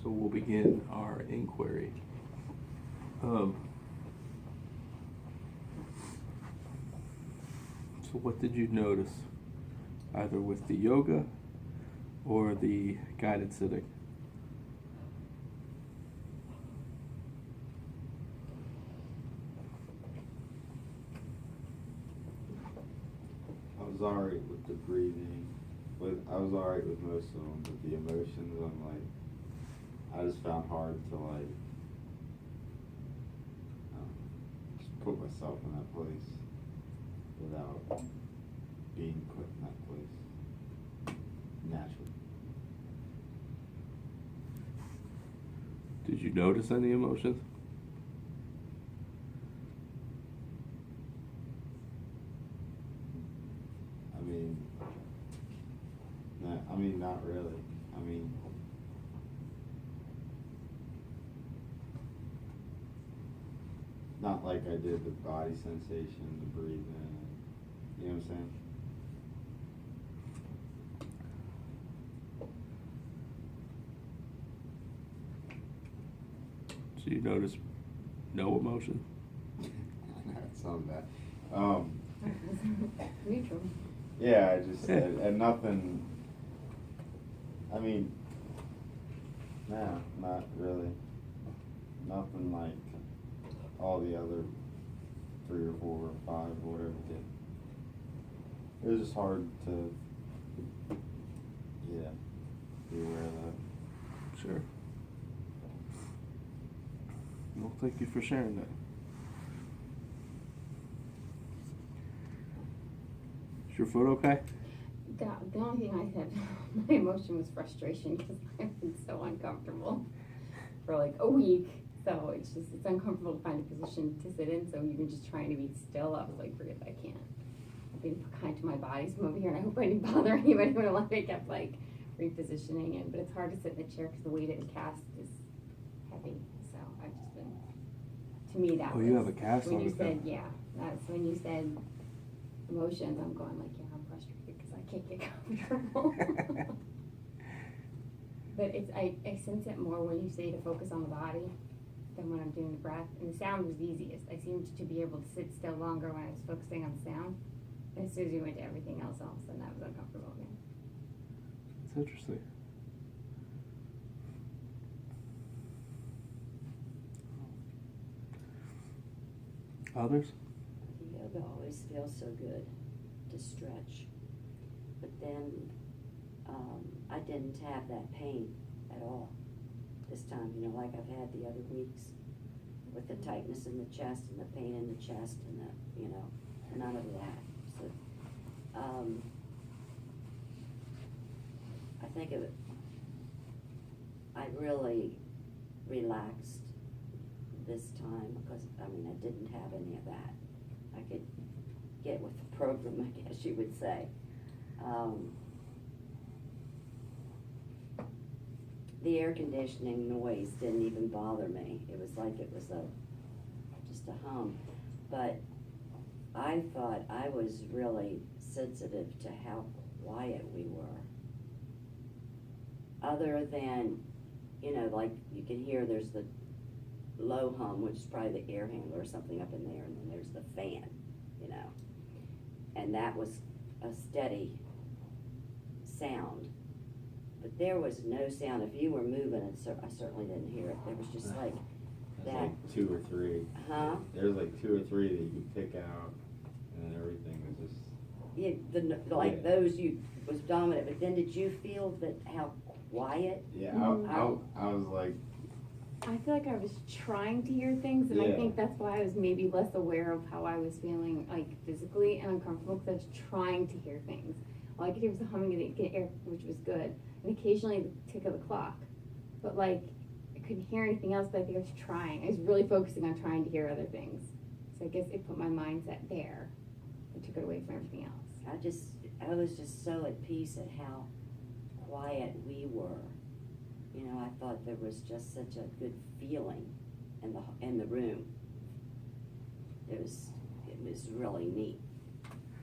So we'll begin our inquiry. So what did you notice, either with the yoga or the guided sitting? I was alright with the breathing, I was alright with most of them, but the emotions, I'm like, I just found hard to just put myself in that place without being put in that place naturally. Did you notice any emotions? Not really. Not like I did the body sensation, the breathing, you know what I'm saying? So you notice no emotion? That sounds bad. Neutral. Yeah, I just, and nothing, no, not really. Nothing like all the other 3 or 4 or 5 or whatever it did. It was just hard to, be aware of that. Sure. Well, thank you for sharing that. Is your foot okay? The only thing I said, my emotion was frustration because I've been so uncomfortable for like a week. So it's uncomfortable to find a position to sit in. So even just trying to be still, I was like, forget it, I can't. I've been kind to my body, so I'm over here, and I hope I didn't bother anybody when I kept like repositioning it. But it's hard to sit in the chair because the weight of the cast is heavy. So I've just been, to me, that was. Oh, you have a cast when on you the said, cup. yeah, that's when you said emotions, I'm going like, yeah, I'm frustrated because I can't get comfortable. But I sense it more when you say to focus on the body than when I'm doing the breath. And the sound was the easiest. I seemed to be able to sit still longer when I was focusing on the sound. And as soon as we went to everything else, all of a sudden I was uncomfortable again. That's interesting. Others? Yoga always feels so good to stretch. But then I didn't have that pain at all this time, like I've had the other weeks with the tightness in the chest and the pain in the chest and the, none of that. So I think I really relaxed this time because, I didn't have any of that. I could get with the program, I guess you would say. The air conditioning noise didn't even bother me. It was like it was just a hum. But I thought I was really sensitive to how quiet we were. Other than, like you can hear there's the low hum, which is probably the air handler or something up in there, and then there's the fan, and that was a steady sound. But there was no sound. If you were moving, I certainly didn't hear it. There was just like There's that. like 2 or 3. Huh? There's like 2 or 3 that you could pick out, and then everything was just. Yeah, those was dominant. But then did you feel how quiet? Yeah, Mm-hmm. I was like. I feel like I was trying to hear things, and I Yeah. think that's why I was maybe less aware of how I was feeling, like physically and uncomfortable, because I was trying to hear things. All I could hear was the humming of the air, which was good, and occasionally the tick of the clock. But like, I couldn't hear anything else. But I think I was trying. I was really focusing on trying to hear other things. So I guess it put my mindset there, and took it away from everything else. I was just so at peace at how quiet we were. I thought there was just such a good feeling in the room. It was really neat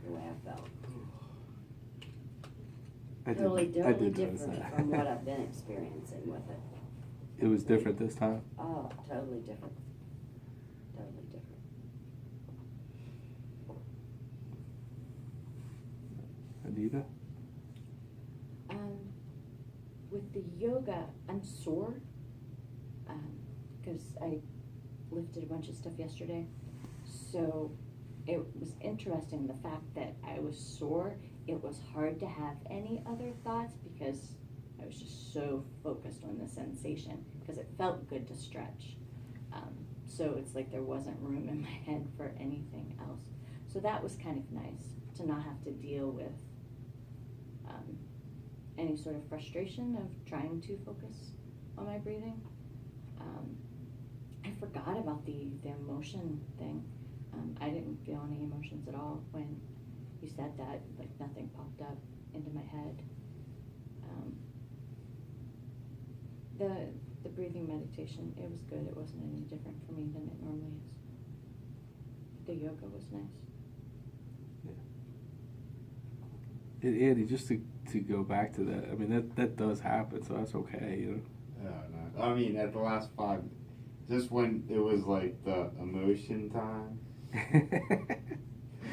the way I felt. I did Totally notice different that. from what I've been experiencing with it. It was different this time. Oh, totally different. Totally different. Anita? With the yoga, I'm sore, because I lifted a bunch of stuff yesterday. So it was interesting, the fact that I was sore. It was hard to have any other thoughts because I was just so focused on the sensation, because it felt good to stretch. So it's like there wasn't room in my head for anything else. So that was kind of nice, to not have to deal with any sort of frustration of trying to focus on my breathing. I forgot about the emotion thing. I didn't feel any emotions at all when you said that. Like, nothing popped up into my head. The breathing meditation, it was good. It wasn't any different for me than it normally is. The yoga was nice. And Andy, just to go back to that, I mean, that does happen, so that's okay, you know? Yeah, no. I mean, at the last 5, just when it was like the emotion time,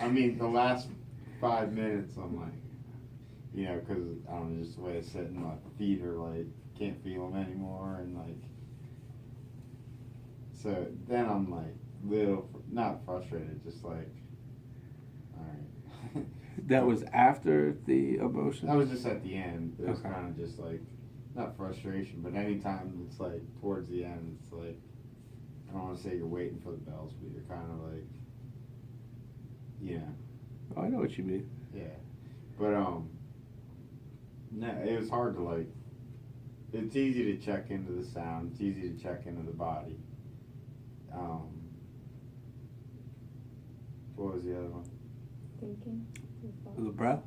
I mean, the last 5 minutes, I'm like, you know, because I don't know, just the way it's sitting, my feet are like, can't feel them anymore, and like, so then I'm like, not frustrated, just like, alright. That was after the emotion? That was just at the end. It was Okay. kind of just like, not frustration, but anytime it's like towards the end, it's like, I don't want to say you're waiting for the bells, but you're kind of like, Oh, I know what you mean. yeah. But, no, it was hard to like, it's easy to check into the sound, it's easy to check into the body. What was the other one? Thinking. The breath?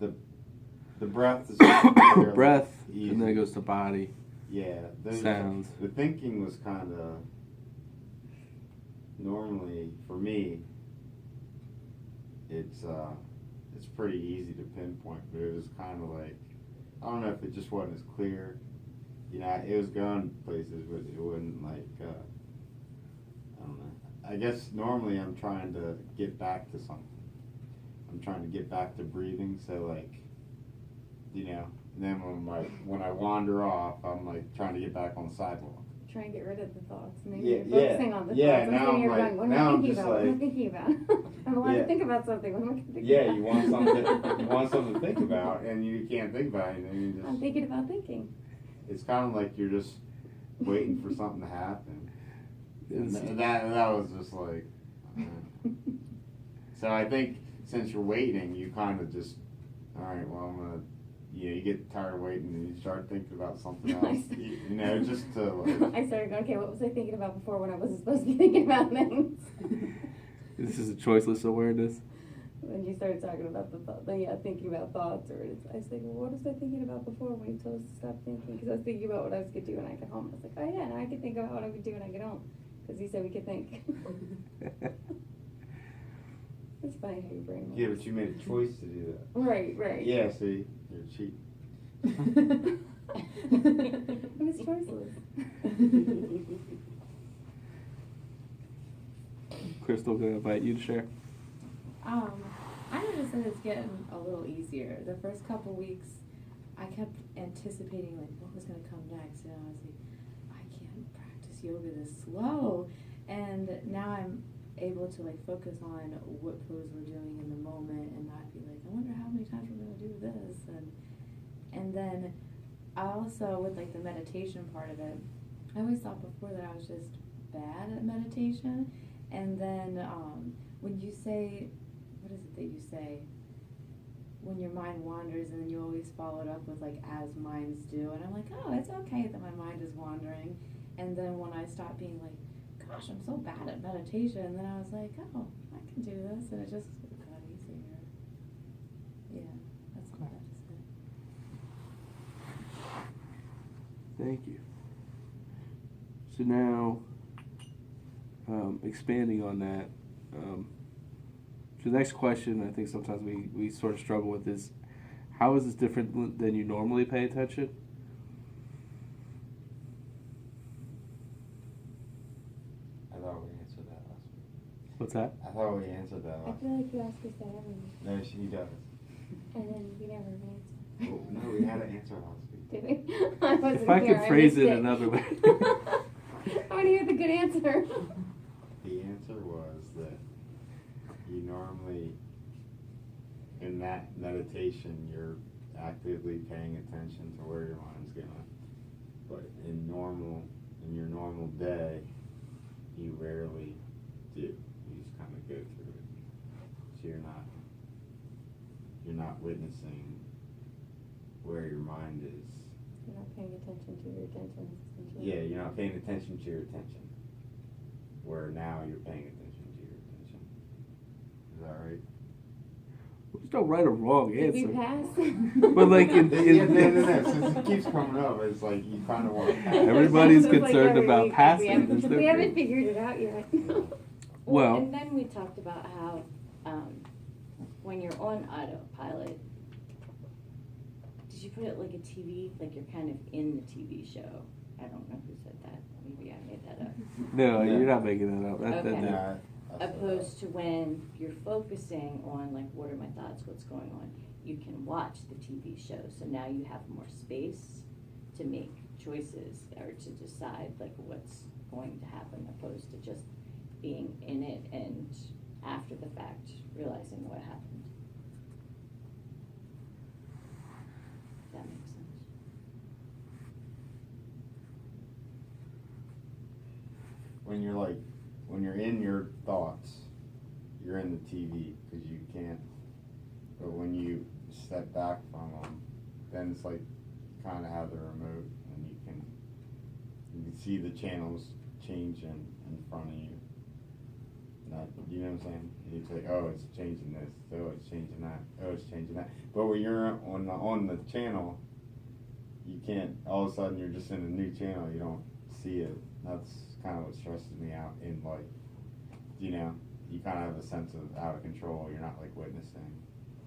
The breath is fairly Breath, easy. and then it goes to body. Yeah, Sounds. The thinking was kind of, normally for me, it's pretty easy to pinpoint, but it was kind of like, I don't know if it just wasn't as clear. You know, it was going places, but it wouldn't like, I don't know. I guess normally I'm trying to get back to something. I'm trying to get back to breathing, so like, you know, and then when I wander off, I'm like trying to get back on the sidewalk. Try and get rid of the thoughts. Maybe Yeah, you're yeah, focusing on the yeah, thoughts. now I'm I'm you're like- going, what am now I I'm thinking just about? What am I like- thinking about? I'm allowed Yeah. to think about something. What am I thinking Yeah, about? you want something to think about, and you can't think about it, and you I'm just, thinking about thinking. it's kind of like you're just waiting for something to happen. And It's- that was just like, so I think since you're waiting, you kind of just, all right, well, I'm gonna, you get tired of waiting and you start thinking about something else, you know, just to like. I started going, okay, what was I thinking about before when I wasn't supposed to be thinking about things? This is a choiceless awareness. When you started talking about thinking about thoughts, or I was thinking, well, what was I thinking about before when you told us to stop thinking? Because I was thinking about what I was going to do when I get home. I was like, oh yeah, now I can think about what I would do when I get home. Because you said we could think. It's funny how your brain works. Yeah, but you made a choice to do that. Right, right. Yeah, see, you're cheap. It was choiceless. Crystal, gonna invite you to share. I noticed that it's getting a little easier. The first couple weeks, I kept anticipating like what was gonna come next, and I was like, I can't practice yoga this slow. And now I'm able to like focus on what pose we're doing in the moment, and not be like, I wonder how many times we're gonna do this. And then I also, with like the meditation part of it, I always thought before that I was just bad at meditation. And then when you say, what is it that you say? When your mind wanders, and then you always follow it up with like, as minds do. And I'm like, oh, it's okay that my mind is wandering. And then when I stopped being like, gosh, I'm so bad at meditation, then I was like, oh, I can do this. And it just got easier. Yeah, that's all I have to say. Thank you. So now, expanding on that, so the next question I think sometimes we sort of struggle with is, how is this different than you normally pay attention? What's that? I thought we answered that I last. feel like you ask us that every week, No, she does. and then we never answer. Oh, no, we had an answer last week. Did we? I wasn't If I here, could phrase missed it another way. I want to hear the good answer. The answer was that you normally, in that meditation, you're actively paying attention to where your mind's going. But in your normal day, you rarely do. You just kind of go through it. So you're not witnessing where your mind is. You're not paying attention to your attention. Yeah, you're not paying attention to your attention. Where now you're paying attention to your attention. Is that right? There's no right or wrong Did we answer. pass? But like in, no. Since it keeps coming up, it's like you kind of want to pass. Everybody's It's like concerned every about week, passing. We haven't, It's we haven't different. figured it out yet. Well- And then we talked about how, when you're on autopilot, did you put it like a TV, like you're kind of in the TV show? I don't know who said that, maybe I made that up. No, you're not making that up. Okay. Yeah, I saw Opposed to when you're focusing on like, what are my thoughts, what's going on, you can watch the TV show, so now you have more space to make choices or to decide like what's going to happen, opposed to just being in it and after the fact realizing what happened. If that makes sense. when you're in your thoughts, you're in the TV because you can't. But when you step back from them, then it's like you kind of have the remote and you can see the channels changing in front of you. Not, you know what I'm saying? It's like, oh, it's changing this. Oh, it's changing that. Oh, it's changing that. But when you're on the channel, you can't. All of a sudden, you're just in a new channel. You don't see it. That's kind of what stresses me out. In like, you know, you kind of have a sense of out of control. You're not like witnessing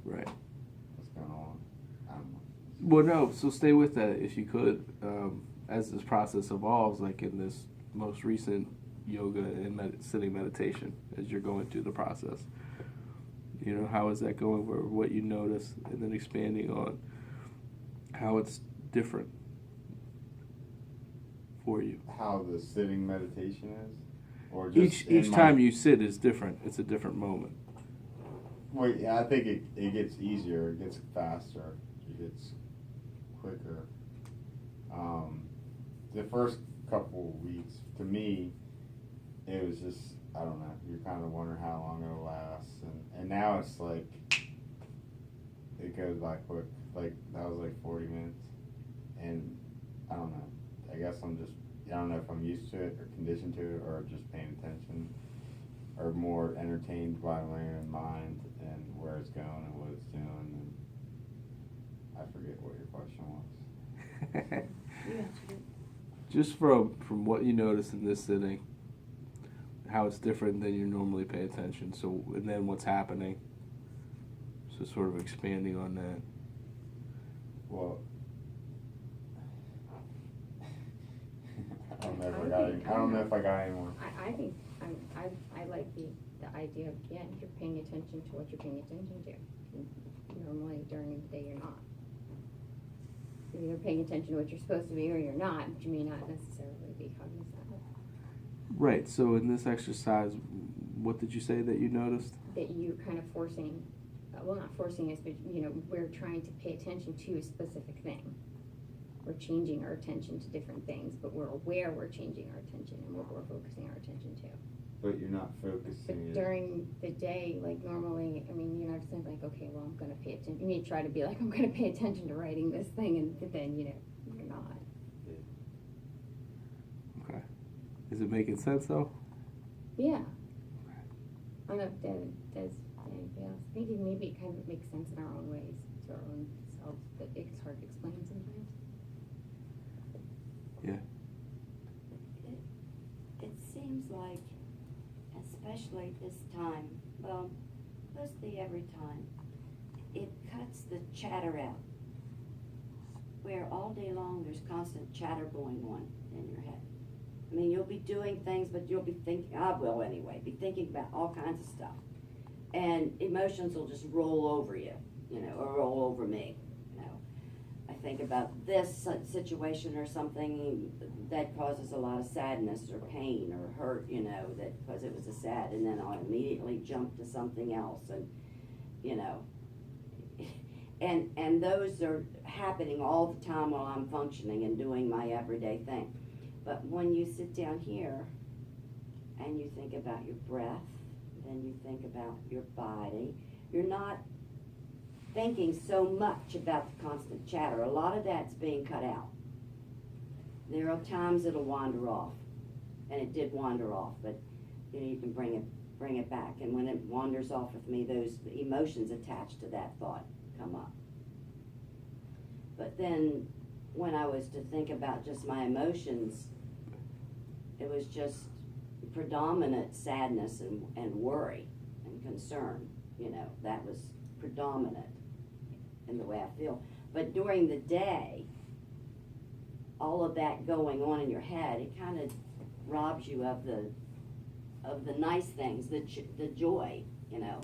Right. what's going on. I don't know. Well, no. So stay with that if you could, as this process evolves. Like in this most recent yoga and sitting meditation, as you're going through the process. You know, how is that going? Or what you notice, and then expanding on how it's different for you. How the sitting meditation is, or just Each time you sit is different. It's a different moment. Well, yeah, I think it gets easier. It gets faster. It gets quicker. The first couple weeks, to me, it was just, I don't know. You're kind of wondering how long it'll last, and now it's like it goes by quick. Like that was like 40 minutes, and I don't know. I guess I don't know if I'm used to it or conditioned to it or just paying attention or more entertained by my own mind and where it's going and what it's doing. And I forget what your question was. You answered it. Just from what you notice in this sitting, how it's different than you normally pay attention. So, and then what's happening. So sort of expanding on that. Well, I don't know if I got any more. I think I like the idea of, yeah, you're paying attention to what you're paying attention to. Normally during the day you're not. You're either paying attention to what you're supposed to be or you're not, but you may not necessarily be cognizant of. Right. So in this exercise, what did you say that you noticed? That you're kind of forcing, well, not forcing us, but we're trying to pay attention to a specific thing. We're changing our attention to different things, but we're aware we're changing our attention and what we're focusing our attention to. But you're not focusing But it. during the day, like normally, I mean, you're not just like, okay, well, I'm gonna pay attention. You may try to be like, I'm gonna pay attention to writing this thing, but then, you're not. Okay. Is it making sense though? Yeah. I don't know if does anybody else. I think maybe it kind of makes sense in our own ways, to our own selves, but it's hard to explain sometimes. Yeah. It seems like, especially this time, well, mostly every time, it cuts the chatter out. Where all day long there's constant chatter going on in your head. I mean, you'll be doing things, but you'll be thinking, I will anyway, be thinking about all kinds of stuff. And emotions will just roll over you, you know, or roll over me, you know. I think about this situation or something that causes a lot of sadness or pain or hurt, you know, that because it was a sad, and then I'll immediately jump to something else, and, you know. And those are happening all the time while I'm functioning and doing my everyday thing. But when you sit down here and you think about your breath, then you think about your body, you're not thinking so much about the constant chatter. A lot of that's being cut out. There are times it'll wander off, and it did wander off, but you know, you can bring it back. And when it wanders off with me, those emotions attached to that thought come up. But then when I was to think about just my emotions, it was just predominant sadness and worry and concern. You know, that was predominant in the way I feel. But during the day, all of that going on in your head, it kind of robs you of the nice things, the joy, you know,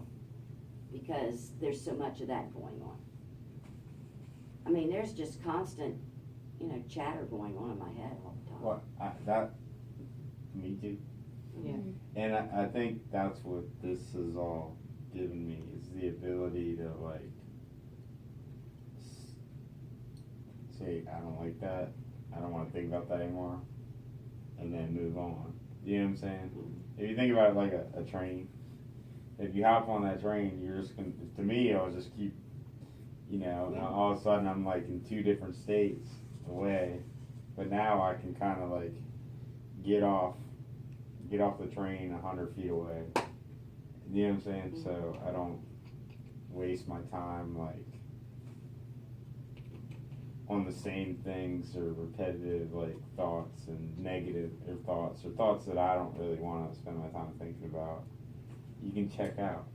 because there's so much of that going on. I mean, there's just constant, you know, chatter going on in my head all the time. Well, me too. Yeah. And I think that's what this has all given me, is the ability to, like, say, I don't like that, I don't want to think about that anymore, and then move on. You know what I'm saying? If you think about it like a train, if you hop on that train, you're just going to me, I was just keep, you know, and all of a sudden I'm like in two different states away, but now I can kind of like get off the train 100 feet away. You know what I'm saying? So I don't waste my time like on the same things or repetitive like thoughts and negative thoughts or thoughts that I don't really want to spend my time thinking about. You can check out.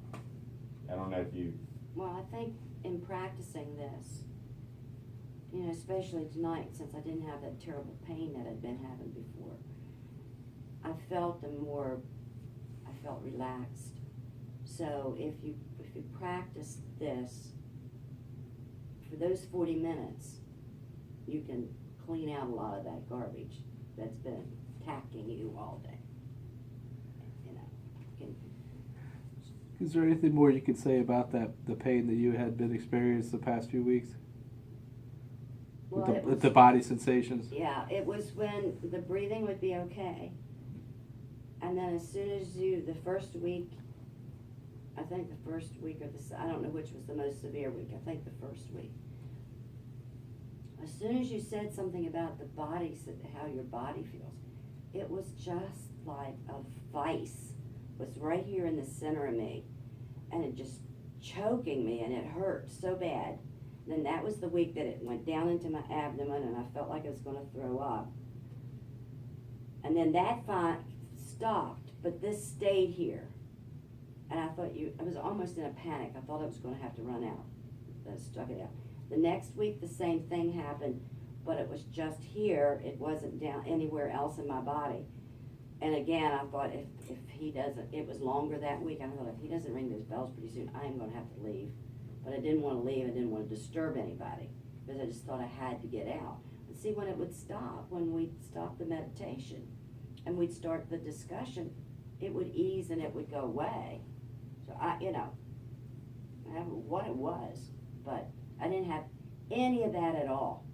I don't know if you. Well, I think in practicing this, you know, especially tonight, since I didn't have that terrible pain that I'd been having before, I felt relaxed. So if you practice this for those 40 minutes, you can clean out a lot of that garbage that's been attacking you all day. You know, Is there anything more you could say about the pain that you had been experiencing the past few weeks? well, With the body sensations? yeah, it was when the breathing would be okay. And then as soon as the first week, I think the first week I don't know which was the most severe week, I think the first week. As soon as you said something about the body, how your body feels, it was just like a vice was right here in the center of me, and it just choking me, and it hurt so bad. Then that was the week that it went down into my abdomen, and I felt like I was going to throw up. And then that stopped, but this stayed here. And I thought I was almost in a panic. I thought I was going to have to run out. I stuck it out. The next week, the same thing happened, but it was just here. It wasn't down anywhere else in my body. And again, I thought if he doesn't, it was longer that week. I thought if he doesn't ring those bells pretty soon, I am going to have to leave. But I didn't want to leave. I didn't want to disturb anybody because I just thought I had to get out. And see when it would stop, when we'd stop the meditation and we'd start the discussion, it would ease and it would go away. So I don't know what it was, but I didn't have any of that at all.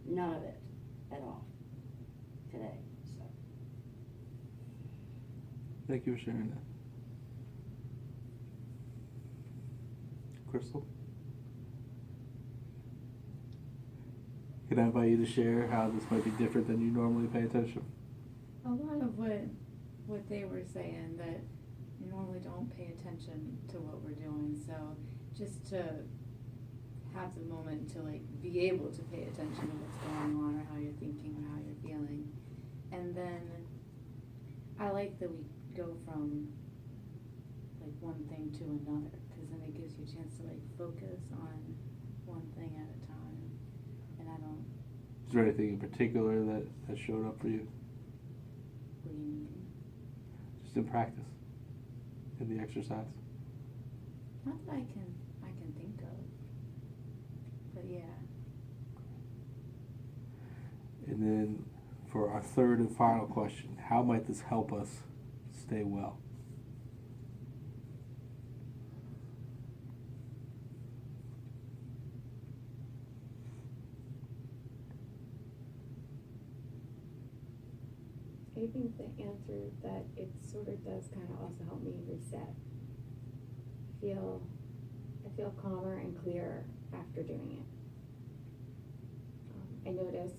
None of it at all today. So. Thank you for sharing that. Crystal? Can I invite you to share how this might be different than you normally pay attention? A lot of what they were saying, that you normally don't pay attention to what we're doing, so just to have the moment to like be able to pay attention to what's going on or how you're thinking or how you're feeling. And then I like that we go from like one thing to another, because then it gives you a chance to like focus on one thing at a time. And I don't. Is there anything in particular that showed up for you? What do you mean? Just in practice, in the exercise. Not that I can think of. But yeah. And then for our third and final question, how might this help us stay well? I think the answer that it sort of does kind of also help me reset. I feel calmer and clearer after doing it. I noticed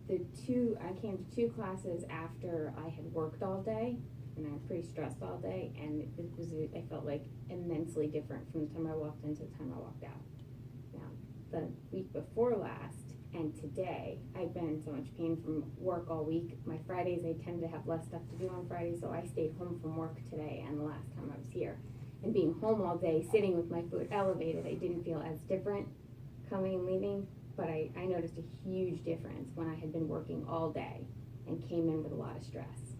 I came to 2 classes after I had worked all day, and I was pretty stressed all day, and I felt like immensely different from the time I walked in to the time I walked out. Now, the week before last and today, I've been in so much pain from work all week. My Fridays, I tend to have less stuff to do on Fridays, so I stayed home from work today and the last time I was here. And being home all day, sitting with my foot elevated, I didn't feel as different coming and leaving, but I noticed a huge difference when I had been working all day and came in with a lot of stress,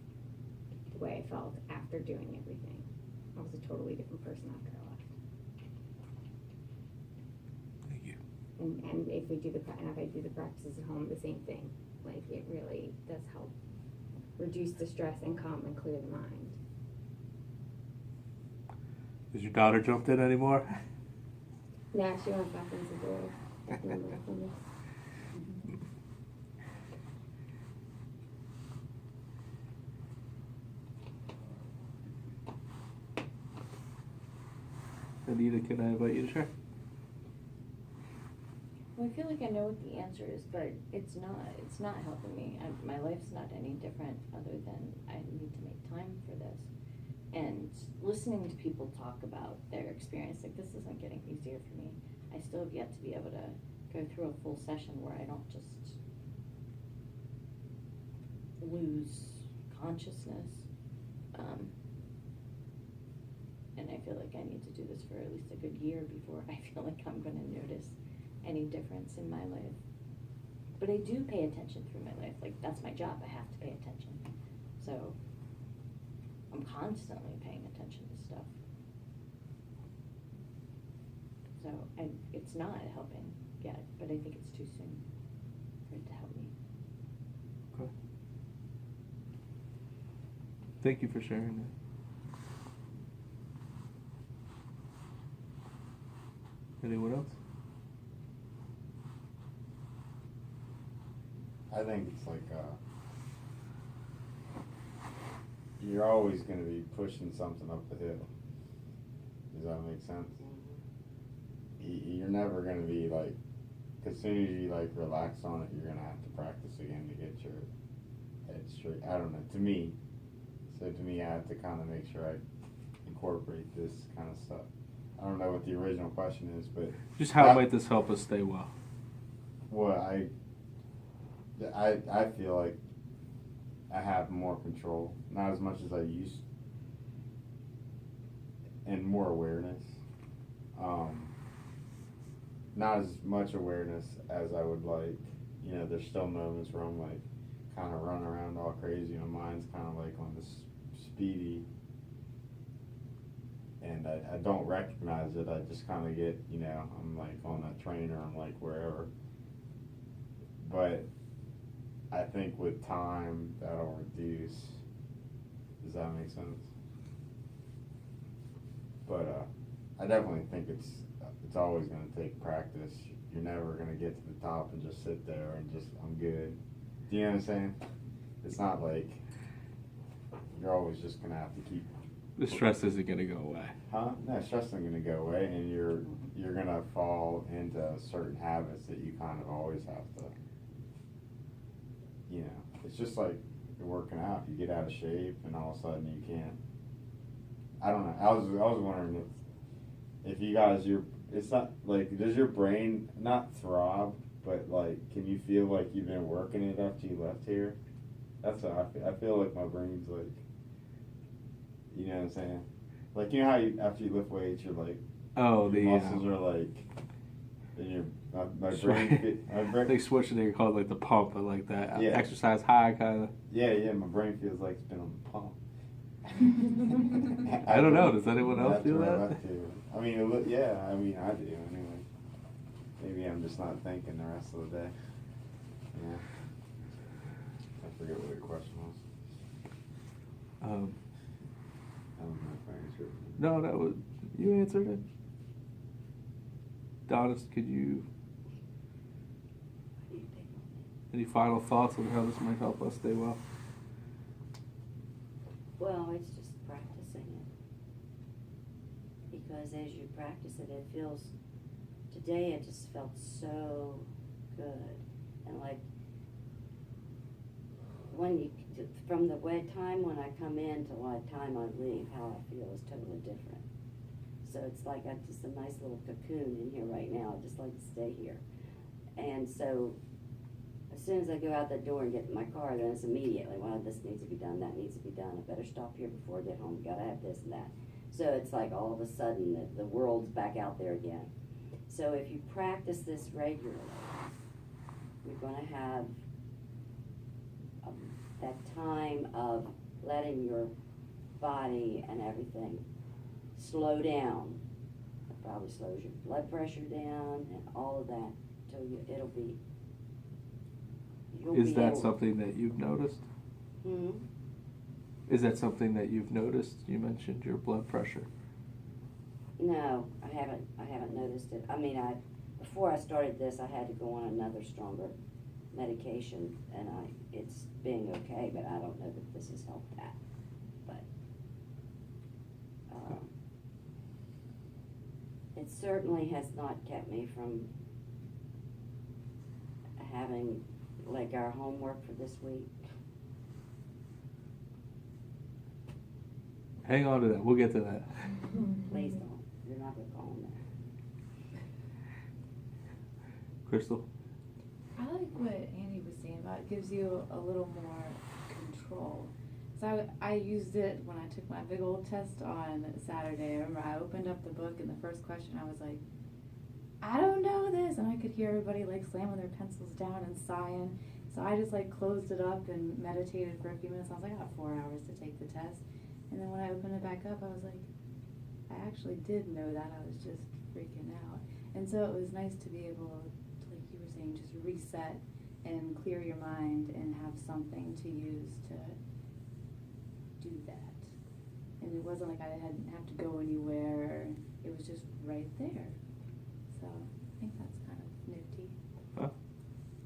the way I felt after doing everything. I was a totally different person after I left. Thank you. And if I do the practices at home, the same thing. Like, it really does help reduce the stress and calm and clear the mind. Has your daughter jumped in anymore? Yeah, she went back into the door. Anita, can I invite you to share? Well, I feel like I know what the answer is, but it's not helping me. My life's not any different other than I need to make time for this. And listening to people talk about their experience, like, this isn't getting easier for me. I still have yet to be able to go through a full session where I don't just lose consciousness. And I feel like I need to do this for at least a good year before I feel like I'm going to notice any difference in my life. But I do pay attention through my life. Like, that's my job. I have to pay attention. So I'm constantly paying attention to stuff. So it's not helping yet, but I think it's too soon for it to help me. Okay. Thank you for sharing that. Anyone else? I think it's like, you're always gonna be pushing something up the hill. Does that make sense? You're never gonna be like, as soon as you like relax on it, you're gonna have to practice again to get your head straight. I don't know, to me. So to me, I have to kind of make sure I incorporate this kind of stuff. I don't know what the original question is, but Just how might this help us stay well? well, I feel like I have more control, not as much as I used, and more awareness. Not as much awareness as I would like. You know, there's still moments where I'm like kind of running around all crazy. My mind's kind of like on this speedy, and I don't recognize it. I just kind of get, you know, I'm like on a train or I'm like wherever. But I think with time that'll reduce. Does that make sense? But I definitely think it's always going to take practice. You're never going to get to the top and just sit there and just, I'm good. Do you know what I'm saying? It's not like you're always just going to have to keep. The stress isn't going to go away. Huh? No, stress isn't going to go away, and you're going to fall into certain habits that you kind of always have to, you know, it's just like you're working out. You get out of shape, and all of a sudden you can't. I don't know. I was wondering if you guys, it's not like, does your brain not throb, but like, can you feel like you've been working it after you left here? That's how I feel. I feel like my brain's like, you know what I'm saying? Like, you know how after you lift weights, you're like, Oh, your muscles are like, and My That's brain, right. my I brain, think Schwarzenegger called it like the pump, or like that Yeah. exercise high kind of. yeah, my brain feels like it's been on the pump. I don't know. Does anyone else That's feel what I that? like to. I mean, yeah, I mean, I do anyway. Maybe I'm just not thinking the rest of the day. Yeah. I forget what the question was. Um, I don't know if I answered it. no, that was you answered it. Donis, could you? What do you think on that? Any final thoughts on how this might help us stay well? Well, it's just practicing it. Because as you practice it, it feels, today it just felt so good. And like, when you, from the time when I come in to the time I leave, how I feel is totally different. So it's like I'm just a nice little cocoon in here right now. I just like to stay here. And so as soon as I go out the door and get in my car, then it's immediately, well, this needs to be done, that needs to be done. I better stop here before I get home. Gotta have this and that. So it's like all of a sudden the world's back out there again. So if you practice this regularly, you're gonna have that time of letting your body and everything slow down. It probably slows your blood pressure down and all of that till it'll be. Is that something that you've noticed? Hmm? Is that something that you've noticed? You mentioned your blood pressure. No, I haven't noticed it. I mean, before I started this, I had to go on another stronger medication, and it's being okay, but I don't know that this has helped that. But it certainly has not kept me from having like our homework for this week. Hang on to that. We'll get to that. Please don't. You're not gonna call them that. Crystal? I like what Andy was saying about it gives you a little more control. So I used it when I took my big old test on Saturday. I remember I opened up the book and the first question I was like, I don't know this, and I could hear everybody like slamming their pencils down and sighing. So I just like closed it up and meditated for a few minutes. I was like, I got 4 hours to take the test. And then when I opened it back up, I was like, I actually did know that. I was just freaking out. And so it was nice to be able to, like you were saying, just reset and clear your mind and have something to use to do that. And it wasn't like I didn't have to go anywhere. It was just right there. So I think that's kind of nifty. Huh?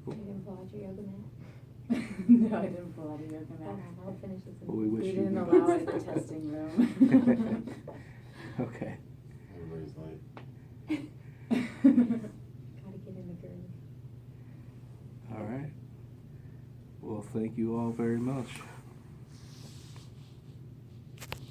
You didn't pull out your yoga mat? No, I didn't pull out a yoga mat. I'll finish this. Well, we wish We you didn't good. allow it in the testing room. Okay. Everybody's like, Gotta get in the groove. All right. Well, thank you all very much.